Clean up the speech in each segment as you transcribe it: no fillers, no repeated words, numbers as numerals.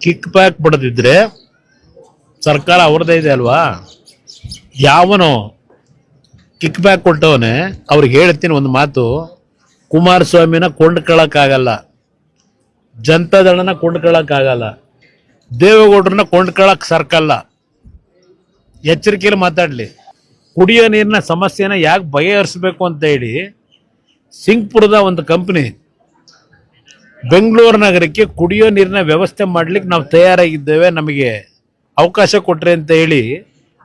Kick back ಬಿಡದಿದ್ರೆ ಸರ್ಕಾರ ಅವ್ರದೇ ಇದೆ ಅಲ್ವಾ? ಯಾವನು ಕಿಕ್ ಬ್ಯಾಕ್ ಕೊಟ್ಟವನೇ ಅವ್ರಿಗೆ ಹೇಳ್ತೀನಿ ಒಂದು ಮಾತು, ಕುಮಾರಸ್ವಾಮಿನ ಕೊಂಡ್ಕೊಳ್ಳೋಕ್ಕಾಗಲ್ಲ, ಜನತಾದಳನ ಕೊಂಡ್ಕೊಳ್ಳೋಕ್ಕಾಗಲ್ಲ, ದೇವೇಗೌಡರನ್ನ ಕೊಂಡ್ಕೊಳ್ಳೋಕೆ ಸರ್ಕಲ್ಲ. ಎಚ್ಚರಿಕೆಯಲ್ಲಿ ಮಾತಾಡಲಿ. ಕುಡಿಯೋ ನೀರಿನ ಸಮಸ್ಯೆನ ಯಾಕೆ ಬಗೆಹರಿಸಬೇಕು ಅಂತ ಹೇಳಿ ಸಿಂಗ್ಪುರದ ಒಂದು ಕಂಪ್ನಿ ಬೆಂಗಳೂರು ನಗರಕ್ಕೆ ಕುಡಿಯೋ ನೀರಿನ ವ್ಯವಸ್ಥೆ ಮಾಡ್ಲಿಕ್ಕೆ ನಾವು ತಯಾರಾಗಿದ್ದೇವೆ, ನಮಗೆ ಅವಕಾಶ ಕೊಟ್ರಿ ಅಂತ ಹೇಳಿ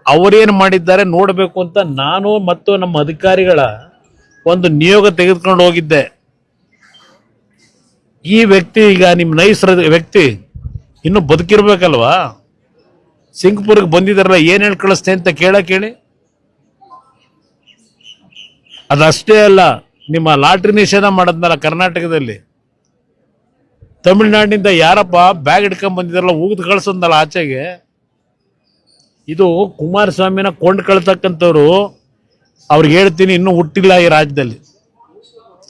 ಅವರೇನು ಮಾಡಿದ್ದಾರೆ ನೋಡಬೇಕು ಅಂತ ನಾನು ಮತ್ತು ನಮ್ಮ ಅಧಿಕಾರಿಗಳ ಒಂದು ನಿಯೋಗ ತೆಗೆದುಕೊಂಡು ಹೋಗಿದ್ದೆ. ಈ ವ್ಯಕ್ತಿ ಈಗ ನಿಮ್ಮ ನೈಸರ ವ್ಯಕ್ತಿ ಇನ್ನು ಬದುಕಿರ್ಬೇಕಲ್ವಾ? ಸಿಂಗ್ಪುರ್ಗೆ ಬಂದಿದ್ದಾರಲ್ಲ, ಏನು ಹೇಳಿ ಕಳಿಸ್ತೆ ಅಂತ ಕೇಳಿ. ಅದಷ್ಟೇ ಅಲ್ಲ, ನಿಮ್ಮ ಲಾಟ್ರಿ ನಿಷೇಧ ಮಾಡದ್ನಲ್ಲ ಕರ್ನಾಟಕದಲ್ಲಿ, ತಮಿಳುನಾಡಿನಿಂದ ಯಾರಪ್ಪ ಬ್ಯಾಗ್ ಹಿಡ್ಕೊಂಡ್ ಬಂದಿದ್ದಾರಲ್ಲ ಉಗಿದು ಕಳ್ಸಂದಲ್ಲ ಆಚೆಗೆ. ಇದು ಕುಮಾರಸ್ವಾಮಿನ ಕೊಂಡ್ಕೊಳ್ತಕ್ಕಂಥವ್ರು. ಅವ್ರಿಗೆ ಹೇಳ್ತೀನಿ, ಇನ್ನೂ ಹುಟ್ಟಿಲ್ಲ ಈ ರಾಜ್ಯದಲ್ಲಿ.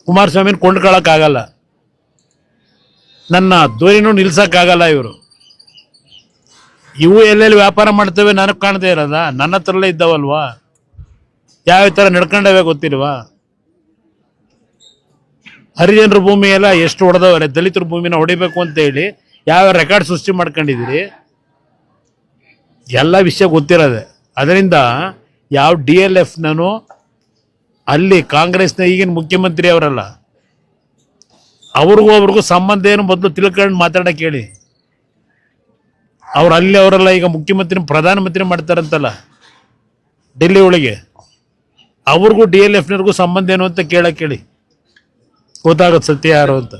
ಕುಮಾರಸ್ವಾಮಿನ ಕೊಂಡ್ಕೊಳಕ್ಕಾಗಲ್ಲ, ನನ್ನ ಧ್ವನಿನೂ ನಿಲ್ಸಕ್ಕಾಗಲ್ಲ. ಇವು ಎಲ್ಲೆಲ್ಲಿ ವ್ಯಾಪಾರ ಮಾಡ್ತೇವೆ ನನಗೆ ಕಾಣದೇ ಇರೋದ? ನನ್ನ ಹತ್ರಲ್ಲೇ ಇದ್ದಾವಲ್ವಾ? ಯಾವ ಥರ ನಡ್ಕೊಂಡವೇ ಗೊತ್ತಿಲ್ವಾ? ಹರಿಜನರ ಭೂಮಿ ಎಲ್ಲ ಎಷ್ಟು ಹೊಡೆದವ್ರೆ, ದಲಿತರ ಭೂಮಿನ ಹೊಡಿಬೇಕು ಅಂತ ಹೇಳಿ ಯಾವ ರೆಕಾರ್ಡ್ ಸೃಷ್ಟಿ ಮಾಡ್ಕೊಂಡಿದ್ದೀರಿ, ಎಲ್ಲ ವಿಷಯ ಗೊತ್ತಿರೋದೆ. ಅದರಿಂದ ಯಾವ DLF-ನೂ ಅಲ್ಲಿ ಕಾಂಗ್ರೆಸ್ನ ಈಗಿನ ಮುಖ್ಯಮಂತ್ರಿ ಅವರಲ್ಲ, ಅವ್ರಿಗೂ ಸಂಬಂಧ ಏನು ಮೊದಲು ತಿಳ್ಕೊಂಡು ಮಾತಾಡಕ್ಕೆ ಹೇಳಿ. ಅವ್ರು ಅಲ್ಲಿ ಅವರೆಲ್ಲ ಈಗ ಮುಖ್ಯಮಂತ್ರಿ ಪ್ರಧಾನಮಂತ್ರಿ ಮಾಡ್ತಾರಂತಲ್ಲ ಡೆಲ್ಲಿ ಒಳಗೆ, ಅವ್ರಿಗೂ DLF-ನವ್ರಿಗೂ ಸಂಬಂಧ ಏನು ಅಂತ ಕೇಳಕ್ಕೆ ಹೇಳಿ, ಗೊತ್ತಾಗುತ್ತೆ ಸತ್ಯ ಯಾರು ಅಂತ.